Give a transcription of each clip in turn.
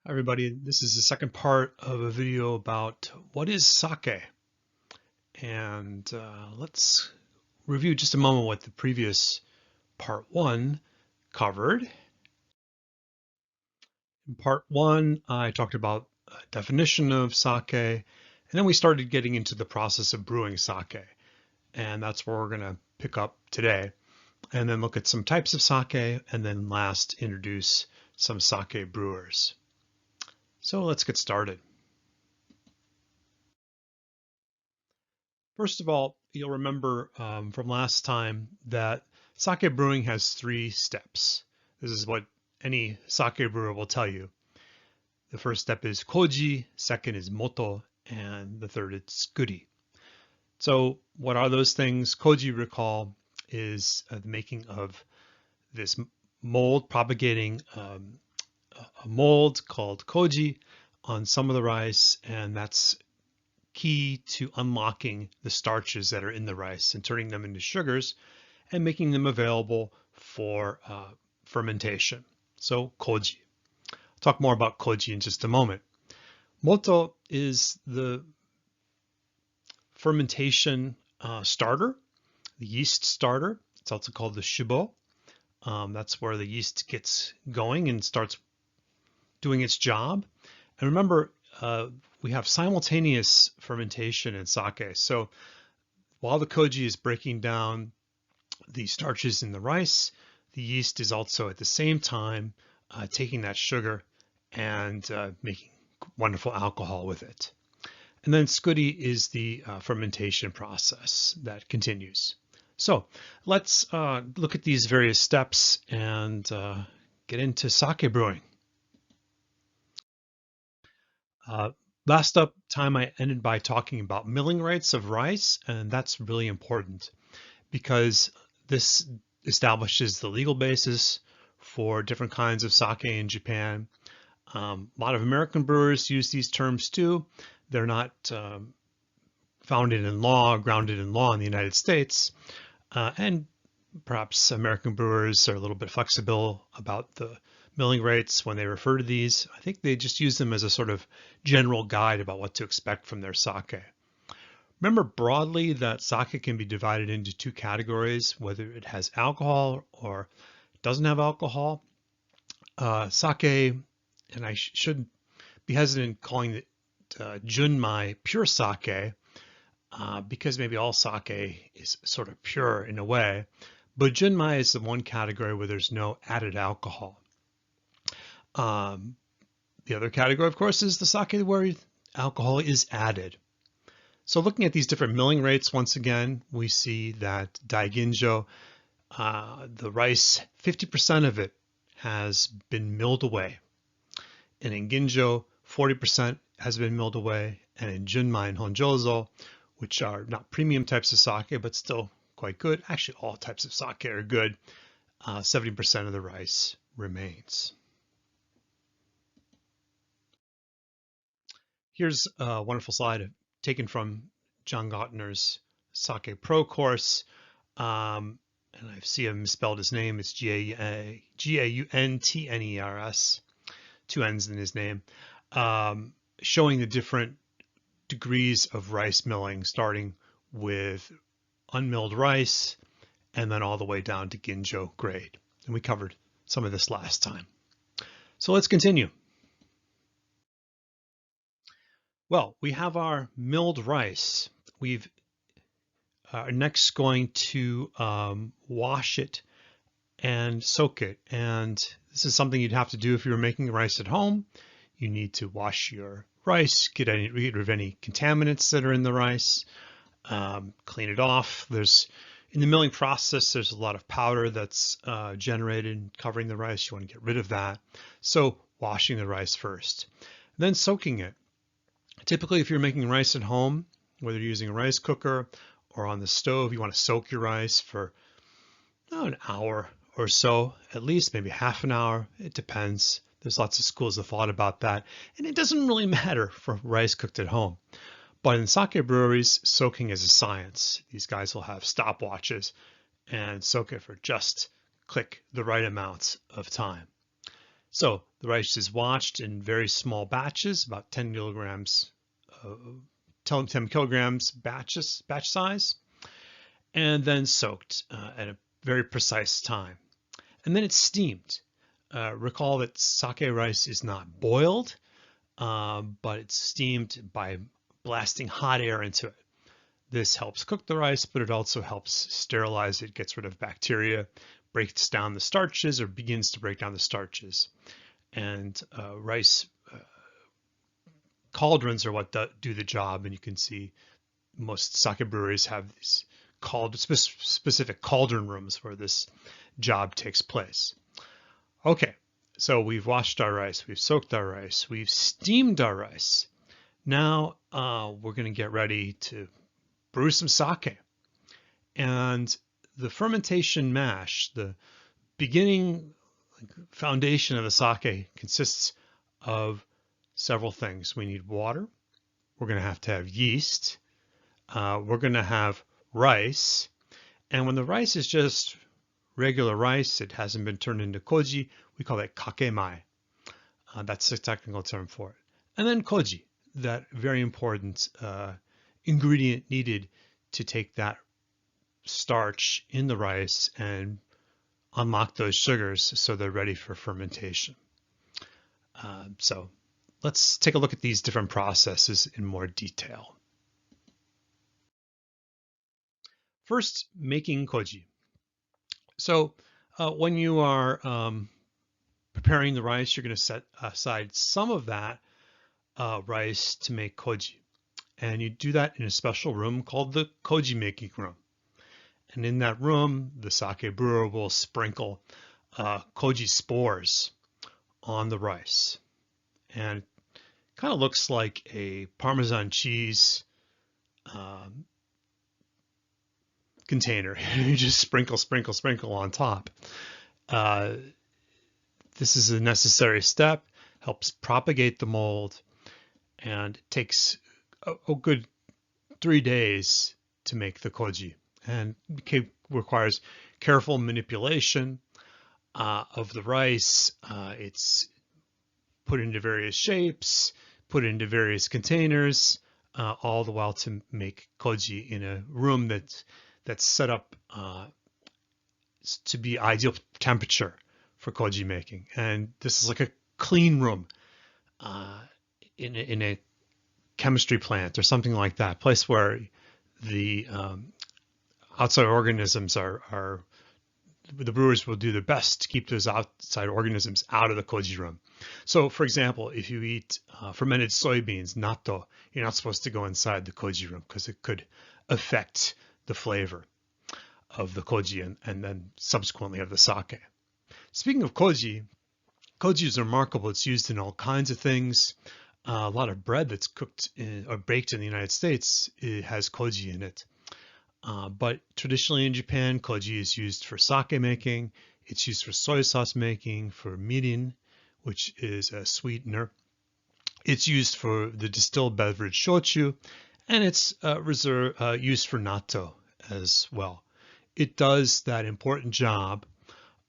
Hi everybody, this is the second part of a video about what is sake. And let's review just a moment what the previous part one covered. In part one, I talked about a definition of sake, and then we started getting into the process of brewing sake. And that's where we're going to pick up today. And then look at some types of sake, and then last introduce some sake brewers. So let's get started. First of all, you'll remember from last time that sake brewing has 3 steps. This is what any sake brewer will tell you. The first step is koji, second is moto, and the third is tsukuri. So what are those things? Koji, recall, is the making of this mold, propagating a mold called koji on some of the rice, and that's key to unlocking the starches that are in the rice and turning them into sugars and making them available for fermentation. So koji. I'll talk more about koji in just a moment. Moto is the fermentation starter, the yeast starter. It's also called the shubo. That's where the yeast gets going and starts doing its job. And remember, we have simultaneous fermentation in sake. So while the koji is breaking down the starches in the rice, the yeast is also at the same time taking that sugar and making wonderful alcohol with it. And then tsukuri is the fermentation process that continues. So let's look at these various steps and get into sake brewing. Last time I ended by talking about milling rates of rice, and that's really important because this establishes the legal basis for different kinds of sake in Japan. A lot of American brewers use these terms too. They're not founded in law, grounded in law in the United States, and perhaps American brewers are a little bit flexible about the milling rates when they refer to these. I think they just use them as a sort of general guide about what to expect from their sake. Remember broadly that sake can be divided into 2 categories, whether it has alcohol or doesn't have alcohol. Sake, and I should be hesitant calling it junmai, pure sake, because maybe all sake is sort of pure in a way, but junmai is the one category where there's no added alcohol. The other category, of course, is the sake where alcohol is added. So looking at these different milling rates, once again, we see that Daiginjo, the rice, 50% of it has been milled away. And in Ginjo, 40% has been milled away. And in Junmai and Honjozo, which are not premium types of sake, but still quite good. Actually, all types of sake are good. 70% of the rice remains. Here's a wonderful slide taken from John Gottner's Sake Pro course. And I see him misspelled his name. It's Gauntners, 2 N's in his name, showing the different degrees of rice milling, starting with unmilled rice and then all the way down to Ginjo grade. And we covered some of this last time. So let's continue. Well, we have our milled rice. We've next going to wash it and soak it. And this is something you'd have to do if you were making rice at home. You need to wash your rice, get rid of any contaminants that are in the rice, clean it off. In the milling process, there's a lot of powder that's generated covering the rice. You want to get rid of that. So washing the rice first, then soaking it. Typically, if you're making rice at home, whether you're using a rice cooker or on the stove, you want to soak your rice for an hour or so, at least maybe half an hour. It depends. There's lots of schools of thought about that. And it doesn't really matter for rice cooked at home. But in sake breweries, soaking is a science. These guys will have stopwatches and soak it for just the right amount of time. So the rice is washed in very small batches, about 10 kilograms, 10 kilograms batch size, and then soaked at a very precise time. And then it's steamed. Recall that sake rice is not boiled, but it's steamed by blasting hot air into it. This helps cook the rice, but it also helps sterilize it, gets rid of bacteria, breaks down the starches or begins to break down the starches. And rice cauldrons are what do the job. And you can see most sake breweries have these specific cauldron rooms where this job takes place. Okay, so we've washed our rice, we've soaked our rice, we've steamed our rice. Now we're going to get ready to brew some sake. And the fermentation mash, the beginning foundation of the sake, consists of several things. We need water. We're going to have yeast. We're going to have rice. And when the rice is just regular rice, it hasn't been turned into koji, we call it kakemai. That's the technical term for it. And then koji, that very important ingredient needed to take that starch in the rice and unlock those sugars so they're ready for fermentation. So let's take a look at these different processes in more detail. First, making koji. So when you are preparing the rice, you're going to set aside some of that rice to make koji. And you do that in a special room called the koji making room. And in that room, the sake brewer will sprinkle koji spores on the rice. And it kind of looks like a Parmesan cheese container. You just sprinkle, sprinkle, sprinkle on top. This is a necessary step, helps propagate the mold, and it takes a good 3 days to make the koji. And it requires careful manipulation of the rice. It's put into various shapes, put into various containers, all the while to make koji in a room that's set up to be ideal temperature for koji making. And this is like a clean room in a chemistry plant or something like that, place where the outside organisms the brewers will do their best to keep those outside organisms out of the koji room. So for example, if you eat fermented soybeans, natto, you're not supposed to go inside the koji room because it could affect the flavor of the koji and then subsequently of the sake. Speaking of koji, koji is remarkable. It's used in all kinds of things. A lot of bread that's cooked or baked in the United States, it has koji in it. But traditionally in Japan, koji is used for sake making. It's used for soy sauce making, for mirin, which is a sweetener. It's used for the distilled beverage shochu, and it's used for natto as well. It does that important job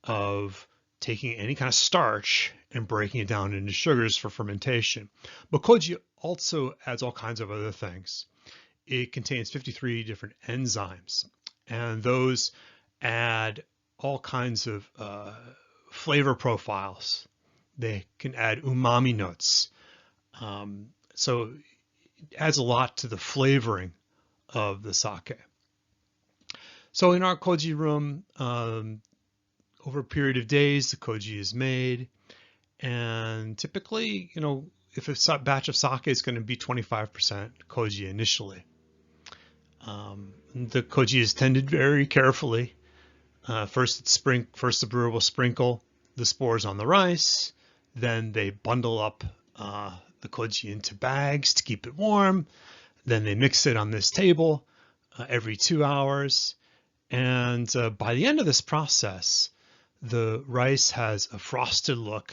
of taking any kind of starch and breaking it down into sugars for fermentation. But koji also adds all kinds of other things. It contains 53 different enzymes, and those add all kinds of flavor profiles. They can add umami notes. So it adds a lot to the flavoring of the sake. So in our koji room, over a period of days, the koji is made. And typically, if a batch of sake is going to be 25% koji initially. The koji is tended very carefully. First the brewer will sprinkle the spores on the rice. Then they bundle up the koji into bags to keep it warm. Then they mix it on this table every 2 hours. And by the end of this process, the rice has a frosted look.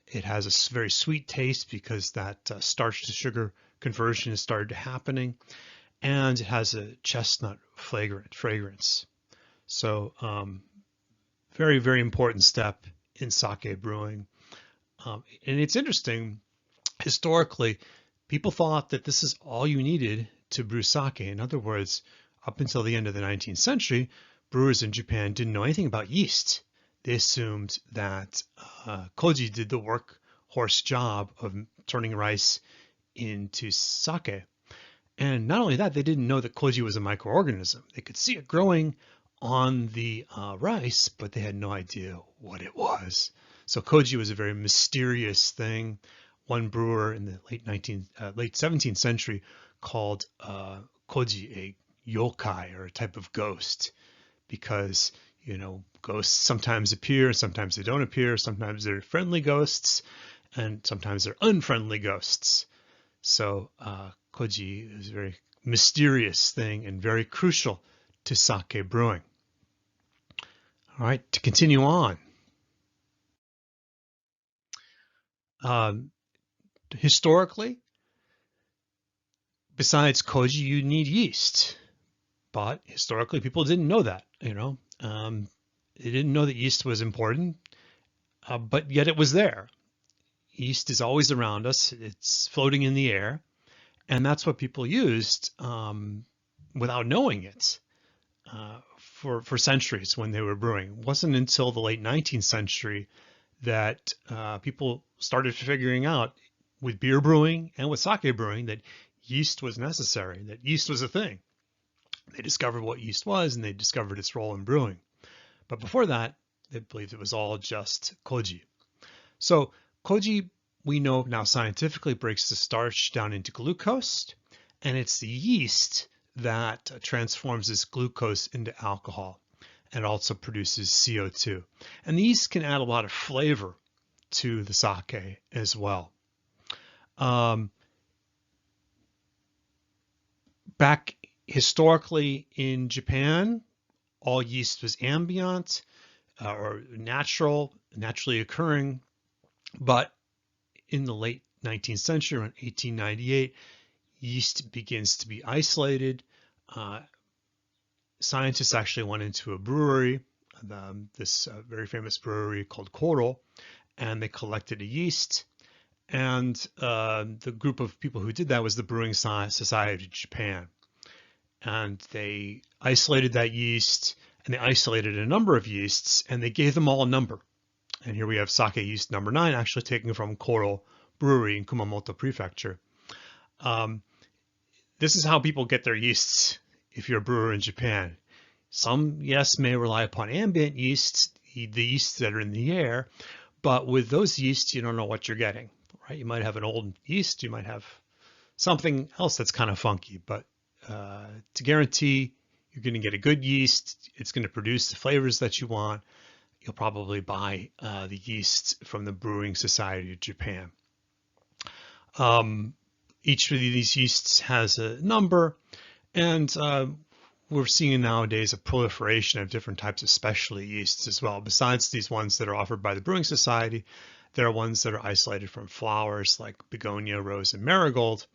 It has a very sweet taste because that starch to sugar conversion has started happening. And it has a chestnut fragrance. So very, very important step in sake brewing. And it's interesting, historically, people thought that this is all you needed to brew sake. In other words, up until the end of the 19th century, brewers in Japan didn't know anything about yeast. They assumed that koji did the workhorse job of turning rice into sake. And not only that, they didn't know that koji was a microorganism. They could see it growing on the rice, but they had no idea what it was. So koji was a very mysterious thing. One brewer in the late 17th century called koji a yokai, or a type of ghost, because ghosts sometimes appear, sometimes they don't appear, sometimes they're friendly ghosts, and sometimes they're unfriendly ghosts. So koji is a very mysterious thing and very crucial to sake brewing. All right, to continue on. Historically, besides koji, you need yeast. But historically, people didn't know that, they didn't know that yeast was important, but yet it was there. Yeast is always around us. It's floating in the air. And that's what people used without knowing it for centuries when they were brewing. It wasn't until the late 19th century that people started figuring out, with beer brewing and with sake brewing, that yeast was necessary, that yeast was a thing. They discovered what yeast was, and they discovered its role in brewing. But before that, they believed it was all just koji. So koji, we know now scientifically, breaks the starch down into glucose, and it's the yeast that transforms this glucose into alcohol and also produces CO2. And the yeast can add a lot of flavor to the sake as well. Back historically in Japan, all yeast was ambient or naturally occurring. But in the late 19th century, around 1898, yeast begins to be isolated. Scientists actually went into a brewery, this very famous brewery called Koro, and they collected a yeast. And the group of people who did that was the Brewing Society of Japan. And they isolated that yeast, and they isolated a number of yeasts, and they gave them all a number. And here we have sake yeast number 9, actually taken from Koro Brewery in Kumamoto Prefecture. This is how people get their yeasts if you're a brewer in Japan. Some, yes, may rely upon ambient yeasts, the yeasts that are in the air, but with those yeasts, you don't know what you're getting, right? You might have an old yeast, you might have something else that's kind of funky, but to guarantee you're going to get a good yeast, it's going to produce the flavors that you want, you'll probably buy the yeast from the Brewing Society of Japan. Each of these yeasts has a number, and we're seeing nowadays a proliferation of different types of specialty yeasts as well. Besides these ones that are offered by the Brewing Society, there are ones that are isolated from flowers like begonia, rose, and marigold.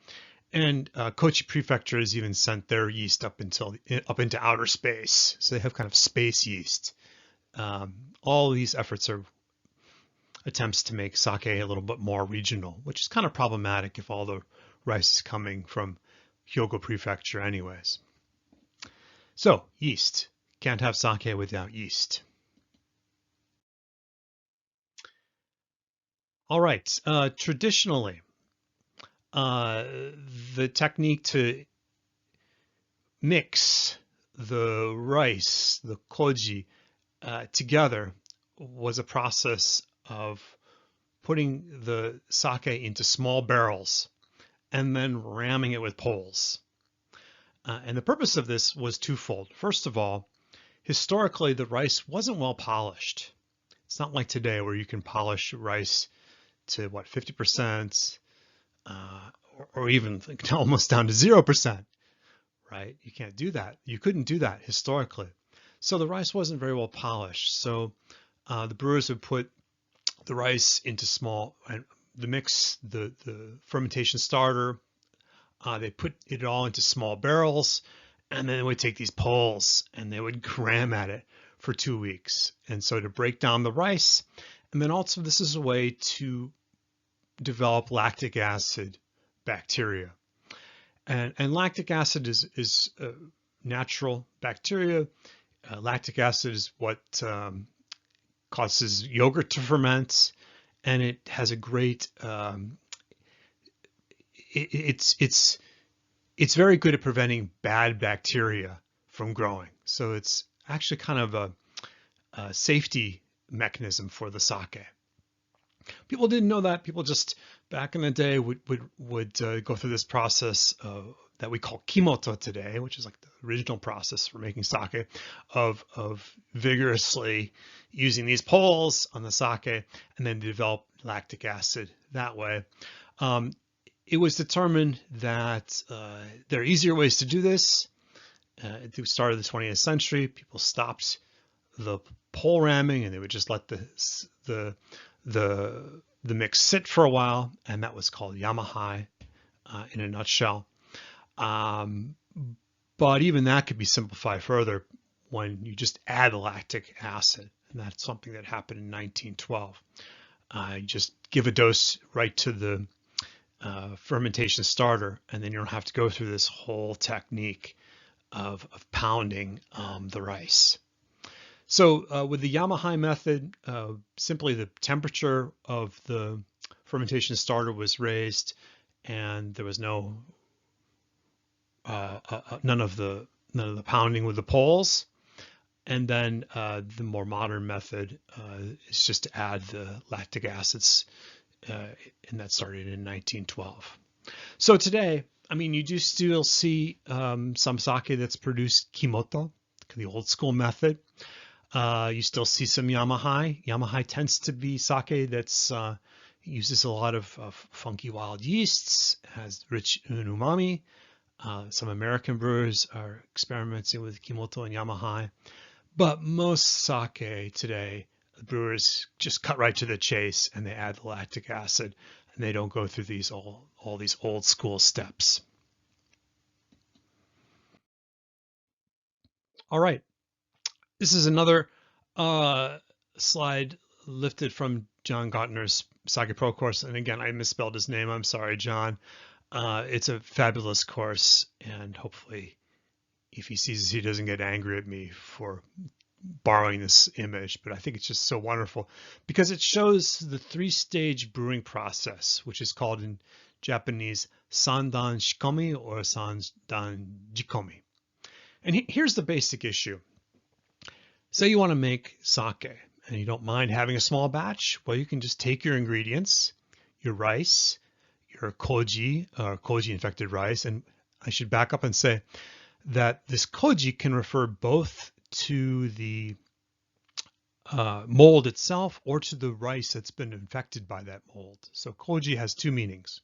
And Kochi Prefecture has even sent their yeast up into outer space. So they have kind of space yeast. All of these efforts are attempts to make sake a little bit more regional, which is kind of problematic if all the rice is coming from Hyogo Prefecture anyways. So yeast. Can't have sake without yeast. All right. Traditionally, the technique to mix the rice, the koji, together was a process of putting the sake into small barrels and then ramming it with poles. And the purpose of this was twofold. First of all, historically, the rice wasn't well polished. It's not like today where you can polish rice to 50%, or even almost down to 0%, right? You can't do that. You couldn't do that historically. So the rice wasn't very well polished. So the brewers would put the rice into the mix, the fermentation starter, they put it all into small barrels, and then they would take these poles and they would ram at it for 2 weeks. And so to break down the rice, and then also this is a way to develop lactic acid bacteria. And lactic acid is natural bacteria. Lactic acid is what causes yogurt to ferment, and it has a great it's very good at preventing bad bacteria from growing. So it's actually kind of a safety mechanism for the sake. People didn't know that. People just back in the day would go through this process that we call kimoto today, which is like the original process for making sake, of vigorously using these poles on the sake, and then develop lactic acid that way. It was determined that there are easier ways to do this. At the start of the 20th century, people stopped the pole ramming, and they would just let the mix sit for a while, and that was called yamahai in a nutshell. But even that could be simplified further when you just add lactic acid, and that's something that happened in 1912. You just give a dose right to the fermentation starter, and then you don't have to go through this whole technique of pounding the rice. So with the Yamahai method, simply the temperature of the fermentation starter was raised, and there was none of the pounding with the poles. And then the more modern method is just to add the lactic acids, and that started in 1912. So today, I mean, you do still see some sake that's produced kimoto, the old school method. You still see some Yamahai. Yamahai tends to be sake that's uses a lot of funky wild yeasts, has rich umami. Some American brewers are experimenting with kimoto and Yamahai, but most sake today, the brewers just cut right to the chase and they add the lactic acid, and they don't go through these all these old school steps. All right. This is another slide lifted from John Gottner's Sake Pro course. And again, I misspelled his name. I'm sorry, John. It's a fabulous course, and hopefully if he sees this, he doesn't get angry at me for borrowing this image, but I think it's just so wonderful because it shows the 3-stage brewing process, which is called in Japanese sandan shikomi or sandan jikomi. And here's the basic issue. Say you want to make sake and you don't mind having a small batch. Well, you can just take your ingredients, your rice, your koji, or koji infected rice. And I should back up and say that this koji can refer both to the mold itself or to the rice that's been infected by that mold. So koji has two meanings.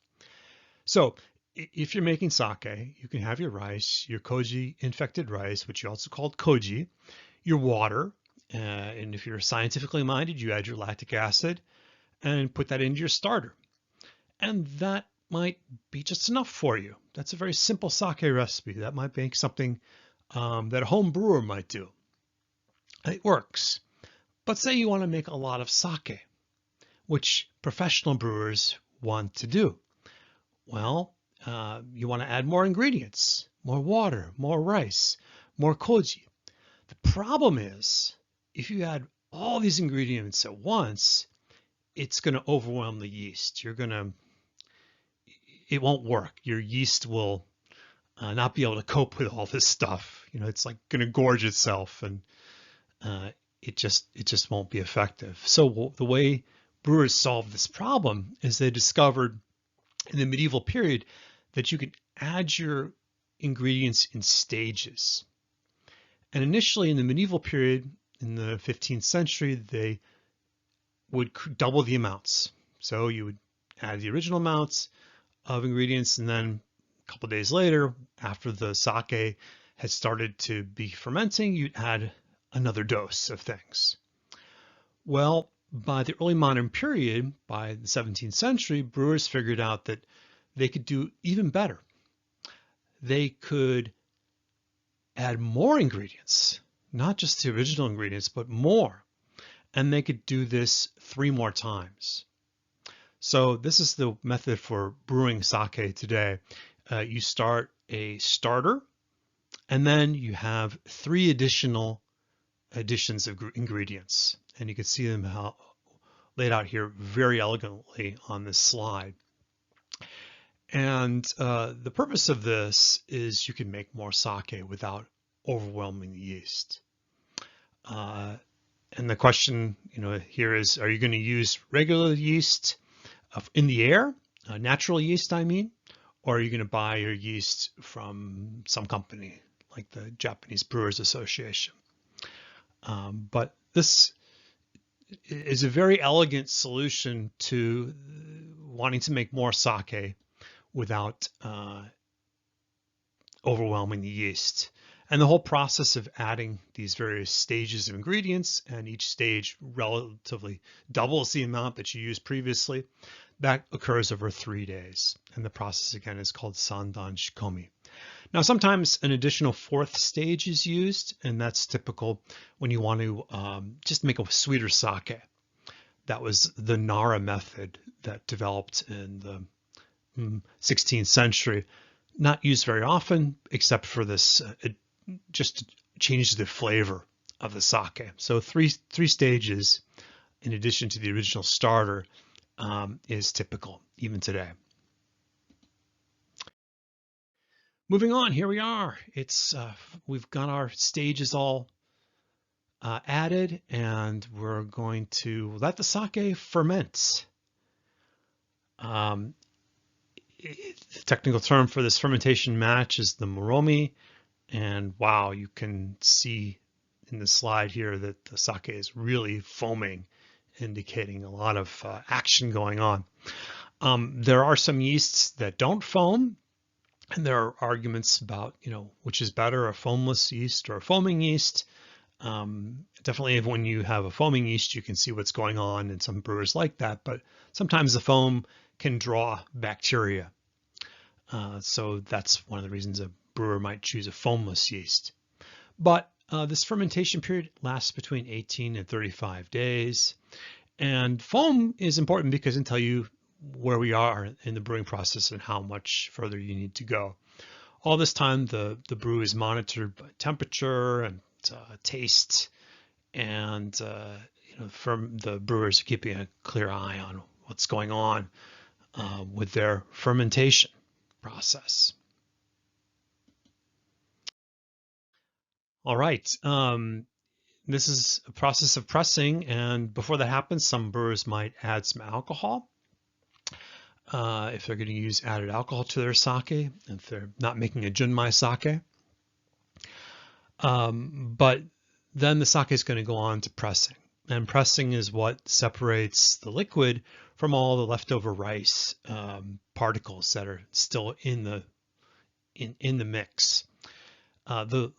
So if you're making sake, you can have your rice, your koji infected rice, which you also called koji, your water, and if you're scientifically minded, you add your lactic acid and put that into your starter. And that might be just enough for you. That's a very simple sake recipe. That might make something that a home brewer might do. It works. But say you want to make a lot of sake, which professional brewers want to do. Well, you want to add more ingredients, more water, more rice, more koji. The problem is, if you add all these ingredients at once, it's going to overwhelm the yeast. It won't work. Your yeast will not be able to cope with all this stuff. You know, it's like going to gorge itself, and it just won't be effective. So the way brewers solved this problem is they discovered in the medieval period that you could add your ingredients in stages. And initially in the medieval period, in the 15th century, they would double the amounts. So you would add the original amounts of ingredients, and then a couple of days later, after the sake had started to be fermenting, you'd add another dose of things. Well, by the early modern period, by the 17th century, brewers figured out that they could do even better. They could add more ingredients, not just the original ingredients, but more. And they could do this 3 more times. So this is the method for brewing sake today. You start a starter, and then you have 3 additional additions of ingredients. And you can see them laid out here very elegantly on this slide. And the purpose of this is you can make more sake without overwhelming the yeast. And the question, here is, are you going to use regular yeast in the air, natural yeast, I mean, or are you going to buy your yeast from some company like the Japanese Brewers Association? But this is a very elegant solution to wanting to make more sake without overwhelming the yeast. And the whole process of adding these various stages of ingredients, and each stage relatively doubles the amount that you used previously, that occurs over 3 days. And the process again is called Sandan Shikomi. Now, sometimes an additional 4th stage is used, and that's typical when you want to just make a sweeter sake. That was the Nara method that developed in the 16th century. Not used very often, except for this, it just changed the flavor of the sake. So three stages, in addition to the original starter, is typical even today. Moving on, here we are. We've got our stages all added, and we're going to let the sake ferment. The technical term for this fermentation match is the moromi, and wow, you can see in the slide here that the sake is really foaming, indicating a lot of action going on. There are some yeasts that don't foam, and there are arguments about, which is better, a foamless yeast or a foaming yeast. Definitely when you have a foaming yeast, you can see what's going on, and some brewers like that, but sometimes the foam can draw bacteria. So that's one of the reasons a brewer might choose a foamless yeast. But this fermentation period lasts between 18 and 35 days. And foam is important because it can tell you where we are in the brewing process and how much further you need to go. All this time, the brew is monitored by temperature and taste, and from the brewers are keeping a clear eye on what's going on with their fermentation process. All right, this is a process of pressing, and before that happens, some brewers might add some alcohol. If they're going to use added alcohol to their sake, if they're not making a junmai sake. But then the sake is going to go on to pressing. And pressing is what separates the liquid from all the leftover rice particles that are still in the mix. The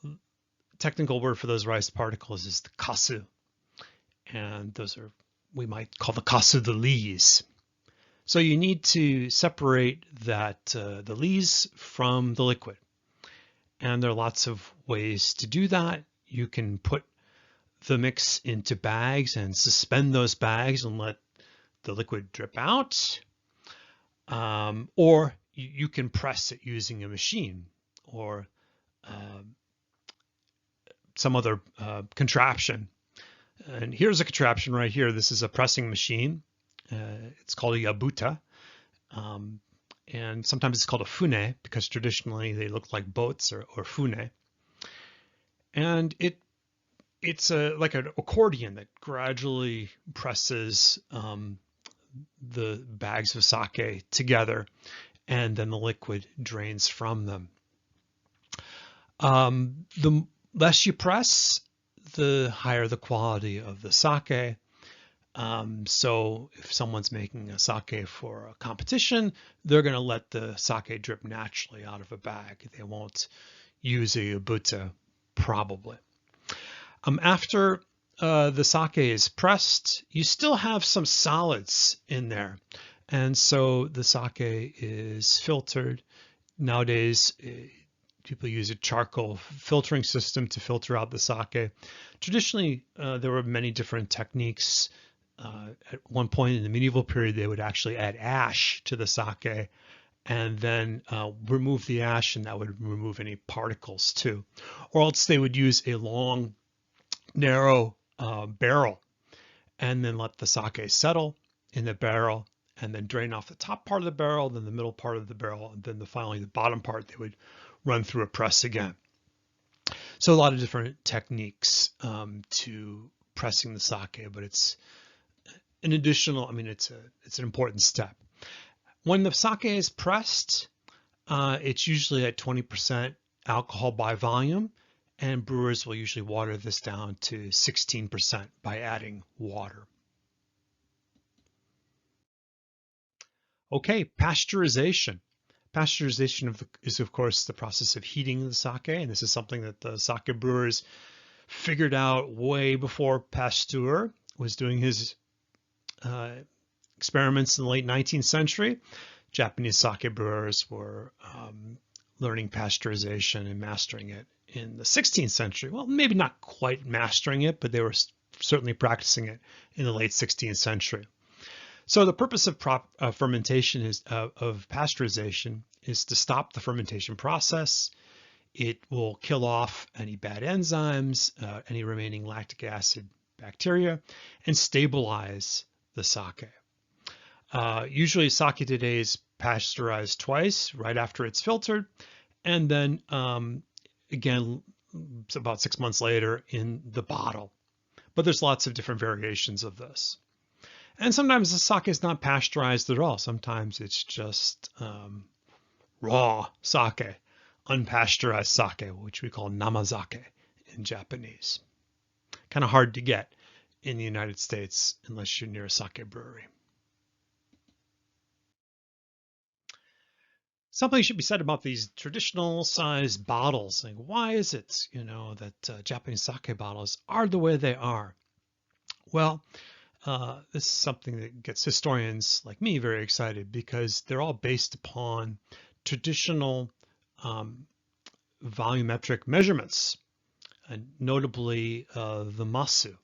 technical word for those rice particles is the kasu. And those are, we might call the kasu the lees. So you need to separate that the lees from the liquid. And there are lots of ways to do that. You can put the mix into bags and suspend those bags and let the liquid drip out. Or you can press it using a machine or some other contraption. And here's a contraption right here. This is a pressing machine. It's called a yabuta. And sometimes it's called a fune because traditionally they look like boats or fune. And it's like an accordion that gradually presses the bags of sake together, and then the liquid drains from them. The less you press, the higher the quality of the sake. So if someone's making a sake for a competition, they're going to let the sake drip naturally out of a bag. They won't use a yabuta, probably. After the sake is pressed, you still have some solids in there. And so the sake is filtered. Nowadays, people use a charcoal filtering system to filter out the sake. Traditionally, there were many different techniques At one point in the medieval period, they would actually add ash to the sake and then remove the ash, and that would remove any particles too. Or else they would use a long, narrow barrel and then let the sake settle in the barrel and then drain off the top part of the barrel, then the middle part of the barrel, and then finally the bottom part they would run through a press again. So a lot of different techniques to pressing the sake, but it's an additional, I mean, it's an important step. When the sake is pressed, it's usually at 20% alcohol by volume, and brewers will usually water this down to 16% by adding water. Okay, pasteurization. Pasteurization is, of course, the process of heating the sake, and this is something that the sake brewers figured out way before Pasteur was doing his experiments in the late 19th century. Japanese sake brewers were learning pasteurization and mastering it in the 16th century. Well, maybe not quite mastering it, but they were certainly practicing it in the late 16th century. So the purpose of fermentation of pasteurization is to stop the fermentation process. It will kill off any bad enzymes, any remaining lactic acid bacteria, and stabilize the sake. Usually sake today is pasteurized twice, right after it's filtered, and then again, about 6 months later in the bottle. But there's lots of different variations of this. And sometimes the sake is not pasteurized at all. Sometimes it's just raw sake, unpasteurized sake, which we call namazake in Japanese. Kind of hard to get in the United States unless you're near a sake brewery. Something should be said about these traditional size bottles. Like, why is it, that Japanese sake bottles are the way they are? Well, this is something that gets historians like me very excited because they're all based upon traditional volumetric measurements, and notably the masu,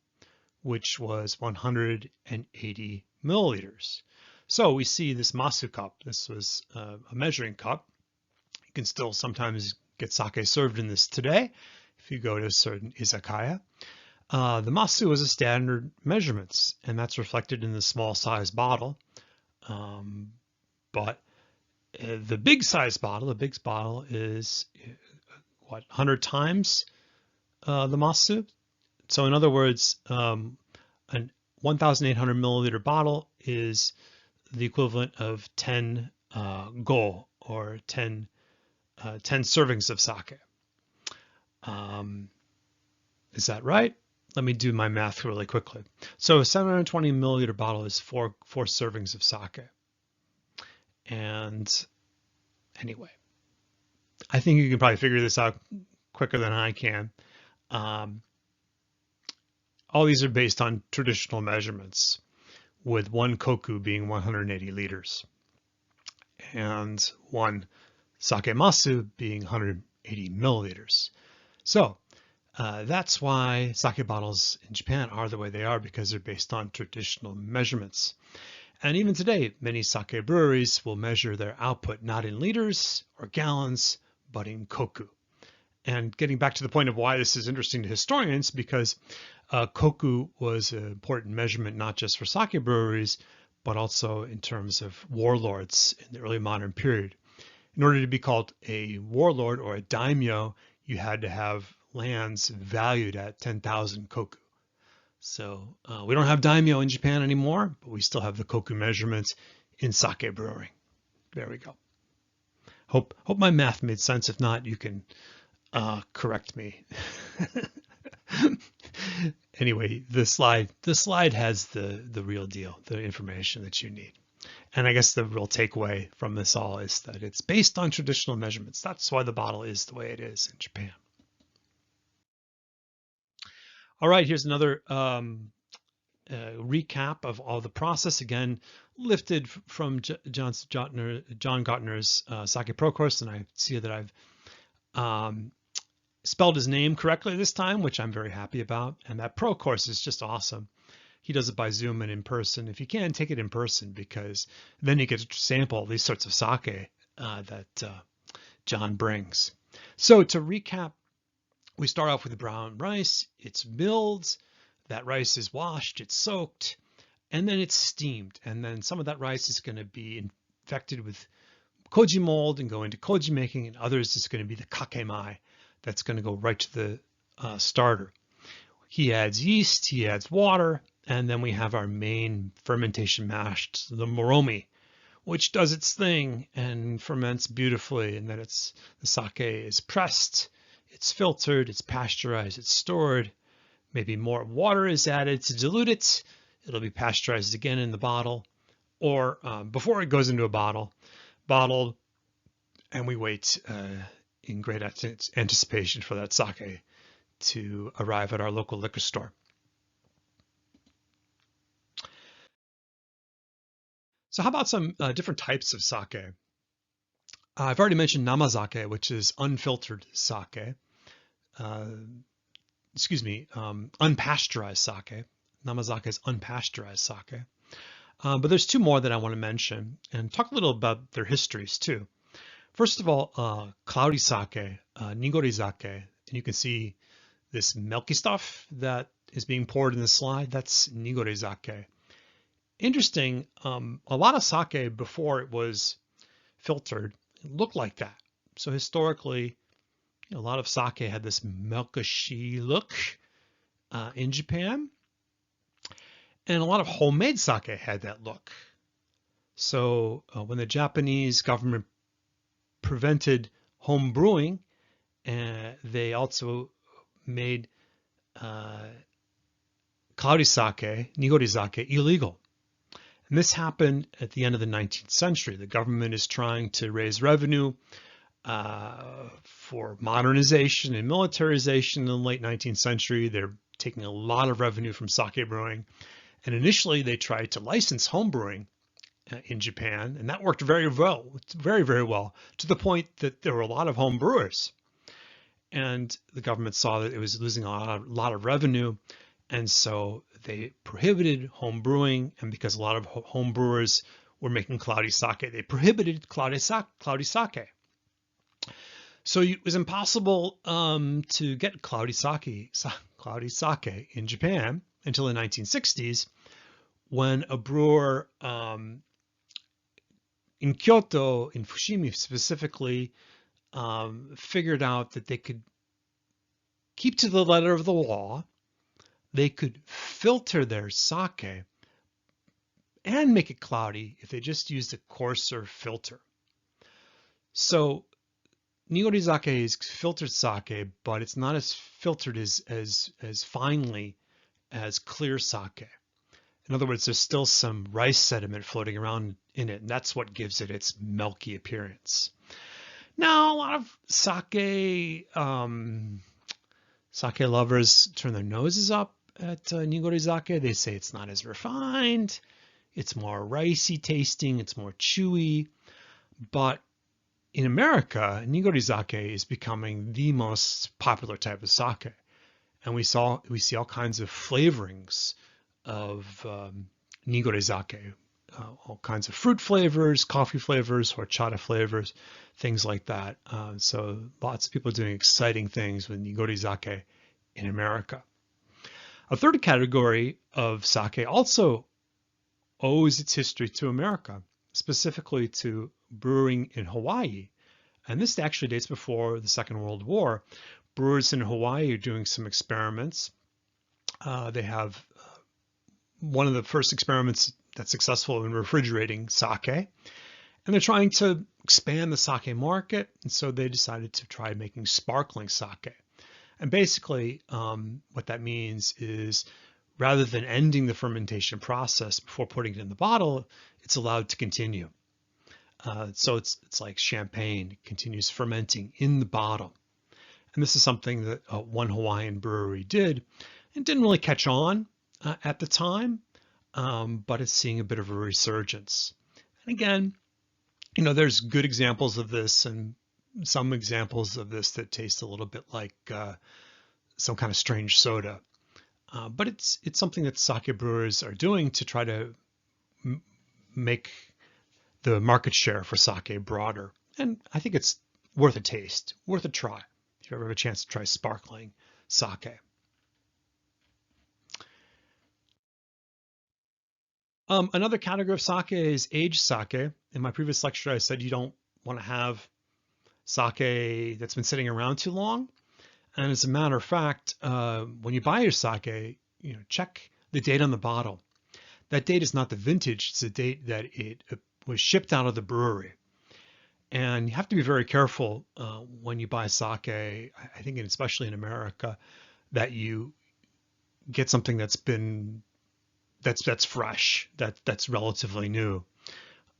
which was 180 milliliters. So we see this masu cup. This was a measuring cup. You can still sometimes get sake served in this today if you go to a certain izakaya. The masu was a standard measurements, and that's reflected in the small size bottle. But the big size bottle, is what, 100 times the masu. So in other words, an 1,800 milliliter bottle is the equivalent of 10 go, or 10 servings of sake. Is that right? Let me do my math really quickly. So a 720 milliliter bottle is four servings of sake. And anyway, I think you can probably figure this out quicker than I can. All these are based on traditional measurements, with one koku being 180 liters and one sake masu being 180 milliliters. So that's why sake bottles in Japan are the way they are, because they're based on traditional measurements. And even today, many sake breweries will measure their output not in liters or gallons, but in koku. And getting back to the point of why this is interesting to historians, because koku was an important measurement not just for sake breweries, but also in terms of warlords in the early modern period. In order to be called a warlord or a daimyo, you had to have lands valued at 10,000 koku. So we don't have daimyo in Japan anymore, but we still have the koku measurements in sake brewing. There we go. Hope my math made sense. If not, you can correct me. Anyway, the slide has the real deal, the information that you need. And I guess the real takeaway from this all is that it's based on traditional measurements. That's why the bottle is the way it is in Japan. All right, here's another recap of all the process, again, lifted from John Gottner's Sake Pro course, and I see that I've spelled his name correctly this time, which I'm very happy about. And that Pro course is just awesome he does it by Zoom and in person. If you can, take it in person, because then you get to sample these sorts of sake that John brings. So to recap, we start off with the brown rice. It's milled. That rice is washed. It's soaked. And then it's steamed. And then some of that rice is going to be infected with koji mold and go into koji making, and others is going to be the kakemai that's going to go right to the starter. He adds yeast, he adds water, and then we have our main fermentation mash, the moromi, which does its thing and ferments beautifully. And then the sake is pressed, it's filtered, it's pasteurized, it's stored. Maybe more water is added to dilute it. It'll be pasteurized again in the bottle, or before it goes into a bottled, and we wait in great anticipation for that sake to arrive at our local liquor store. So how about some different types of sake? I've already mentioned namazake, which is unfiltered sake. Unpasteurized sake. Namazake is unpasteurized sake. But there's two more that I want to mention and talk a little about their histories too. First of all, cloudy sake, nigori sake, and you can see this milky stuff that is being poured in the slide. That's nigori sake. Interesting, a lot of sake before it was filtered looked like that. So historically, a lot of sake had this milkish look in Japan. And a lot of homemade sake had that look. So when the Japanese government prevented home brewing, they also made cloudy sake, nigori sake, illegal. And this happened at the end of the 19th century. The government is trying to raise revenue for modernization and militarization in the late 19th century. They're taking a lot of revenue from sake brewing. And initially they tried to license home brewing in Japan, and that worked very well, very, very well, to the point that there were a lot of home brewers. And the government saw that it was losing a lot of revenue, and so they prohibited home brewing. And because a lot of home brewers were making cloudy sake, they prohibited cloudy sake. So it was impossible to get cloudy sake in Japan until the 1960s, when a brewer in Kyoto, in Fushimi specifically, figured out that they could keep to the letter of the law. They could filter their sake and make it cloudy if they just used a coarser filter. So nigori sake is filtered sake, but it's not as filtered as finely as clear sake. In other words, there's still some rice sediment floating around in it, and that's what gives it its milky appearance. Now, a lot of sake lovers turn their noses up at nigori sake. They say it's not as refined, it's more ricey tasting, it's more chewy. But in America, nigori sake is becoming the most popular type of sake. And we see all kinds of flavorings of nigori sake, all kinds of fruit flavors, coffee flavors, horchata flavors, things like that. So lots of people are doing exciting things with nigori sake in America. A third category of sake also owes its history to America, specifically to brewing in Hawaii. And this actually dates before the Second World War. Brewers in Hawaii are doing some experiments. They have one of the first experiments that's successful in refrigerating sake, and they're trying to expand the sake market. And so they decided to try making sparkling sake. And basically what that means is, rather than ending the fermentation process before putting it in the bottle, it's allowed to continue. So it's like champagne, it continues fermenting in the bottle. And this is something that one Hawaiian brewery did, and didn't really catch on at the time, but it's seeing a bit of a resurgence. And again, there's good examples of this and some examples of this that taste a little bit like some kind of strange soda. but it's something that sake brewers are doing to try to make the market share for sake broader. And I think it's worth a taste, worth a try, if you ever have a chance to try sparkling sake. Another category of sake is aged sake. In my previous lecture, I said you don't want to have sake that's been sitting around too long. And as a matter of fact, when you buy your sake, check the date on the bottle. That date is not the vintage, it's the date that it was shipped out of the brewery. And you have to be very careful when you buy sake, I think especially in America, that you get something that's fresh, that's relatively new.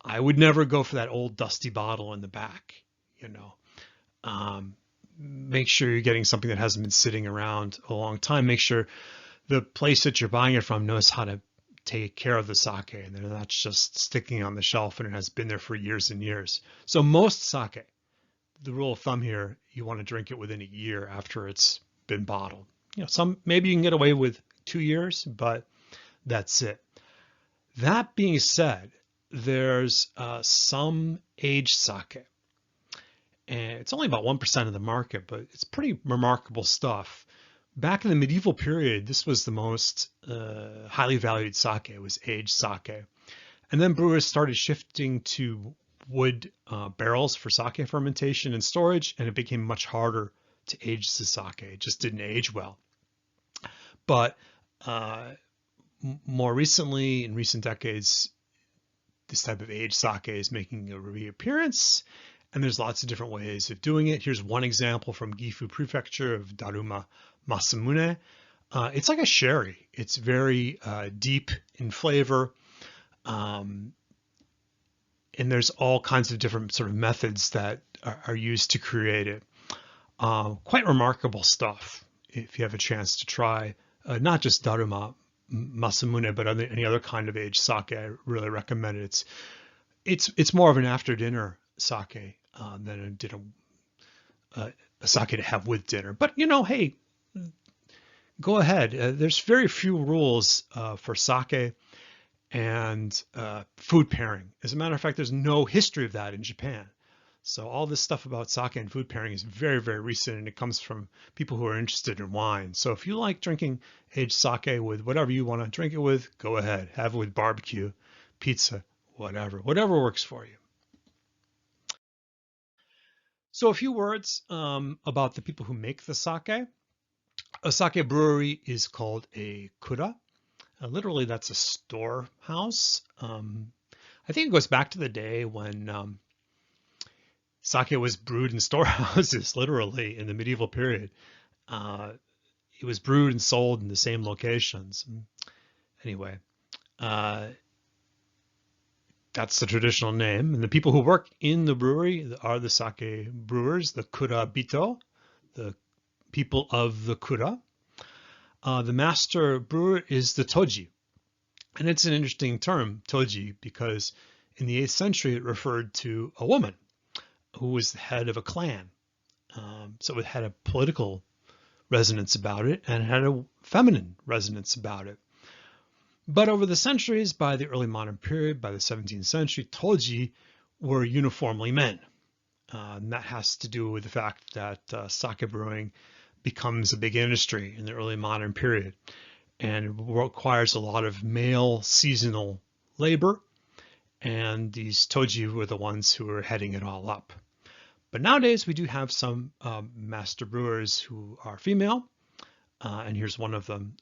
I would never go for that old dusty bottle in the back, make sure you're getting something that hasn't been sitting around a long time. Make sure the place that you're buying it from knows how to take care of the sake and they're not just sticking on the shelf and it has been there for years and years. So most sake, the rule of thumb here, you want to drink it within a year after it's been bottled. Maybe you can get away with 2 years, but that's it. That being said, there's some aged sake. And it's only about 1% of the market, but it's pretty remarkable stuff. Back in the medieval period, this was the most highly valued sake. It was aged sake. And then brewers started shifting to wood barrels for sake fermentation and storage, and it became much harder to age the sake. It just didn't age well. But more recently, in recent decades, this type of aged sake is making a reappearance. And there's lots of different ways of doing it. Here's one example from Gifu Prefecture of Daruma Masamune. It's like a sherry. It's very deep in flavor. And there's all kinds of different sort of methods that are used to create it. Quite remarkable stuff if you have a chance to try, not just Daruma Masamune, but any other kind of aged sake. I really recommend it. It's more of an after dinner sake than a sake to have with dinner. But hey, go ahead. There's very few rules for sake and food pairing. As a matter of fact, there's no history of that in Japan. So all this stuff about sake and food pairing is very, very recent, and it comes from people who are interested in wine. So if you like drinking aged sake with whatever you want to drink it with, go ahead. Have it with barbecue, pizza, whatever works for you. So a few words about the people who make the sake. A sake brewery is called a kura. Literally, that's a storehouse. I think it goes back to the day when sake was brewed in storehouses, literally, in the medieval period. It was brewed and sold in the same locations. Anyway, that's the traditional name. And the people who work in the brewery are the sake brewers, the kurabito, the people of the kura. The master brewer is the toji. And it's an interesting term, toji, because in the 8th century it referred to a woman who was the head of a clan. So it had a political resonance about it and it had a feminine resonance about it. But over the centuries, by the early modern period, by the 17th century, toji were uniformly men. And that has to do with the fact that sake brewing becomes a big industry in the early modern period. And it requires a lot of male seasonal labor. And these toji were the ones who were heading it all up. But nowadays, we do have some master brewers who are female. And here's one of them,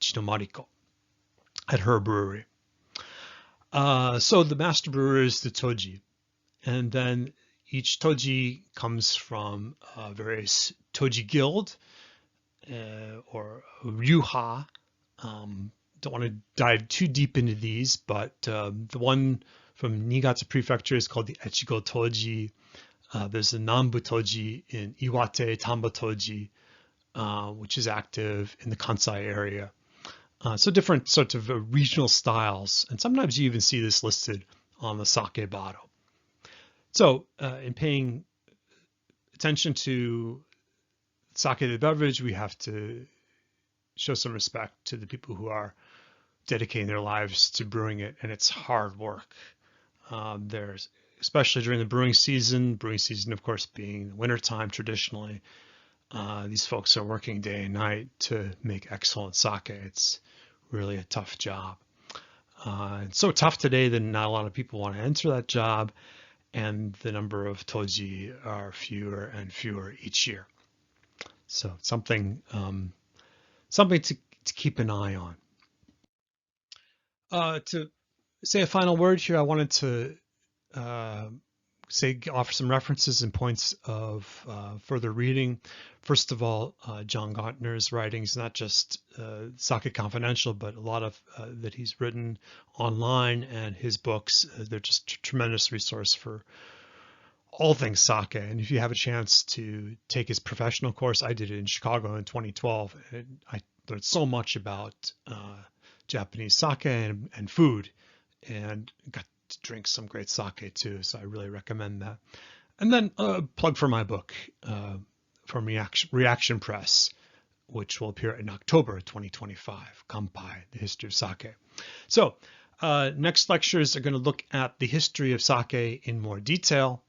Chino Mariko, at her brewery. So the master brewer is the toji. And then each toji comes from various toji guild or ryuha. Don't want to dive too deep into these, but the one from Niigata Prefecture is called the Echigo Toji. There's the Nambu Toji in Iwate Tamba Toji, which is active in the Kansai area. So different sorts of regional styles, and sometimes you even see this listed on the sake bottle. So in paying attention to sake the beverage, we have to show some respect to the people who are dedicating their lives to brewing it, and it's hard work. There's, especially during the brewing season, of course, being wintertime traditionally, these folks are working day and night to make excellent sake. It's really a tough job. It's so tough today that not a lot of people want to enter that job, and the number of toji are fewer and fewer each year. So something to keep an eye on. To say a final word here, I wanted to offer some references and points of further reading. First of all, John Gottner's writings, not just Sake Confidential, but a lot of that he's written online, and his books. They're just a tremendous resource for all things sake. And if you have a chance to take his professional course, I did it in Chicago in 2012, and I learned so much about Japanese sake and food, and got to drink some great sake too. So I really recommend that. And then a plug for my book from Reaction Press, which will appear in October 2025, Kanpai, The History of Sake. So next lectures are going to look at the history of sake in more detail.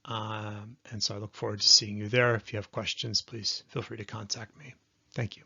And so I look forward to seeing you there. If you have questions, please feel free to contact me. Thank you.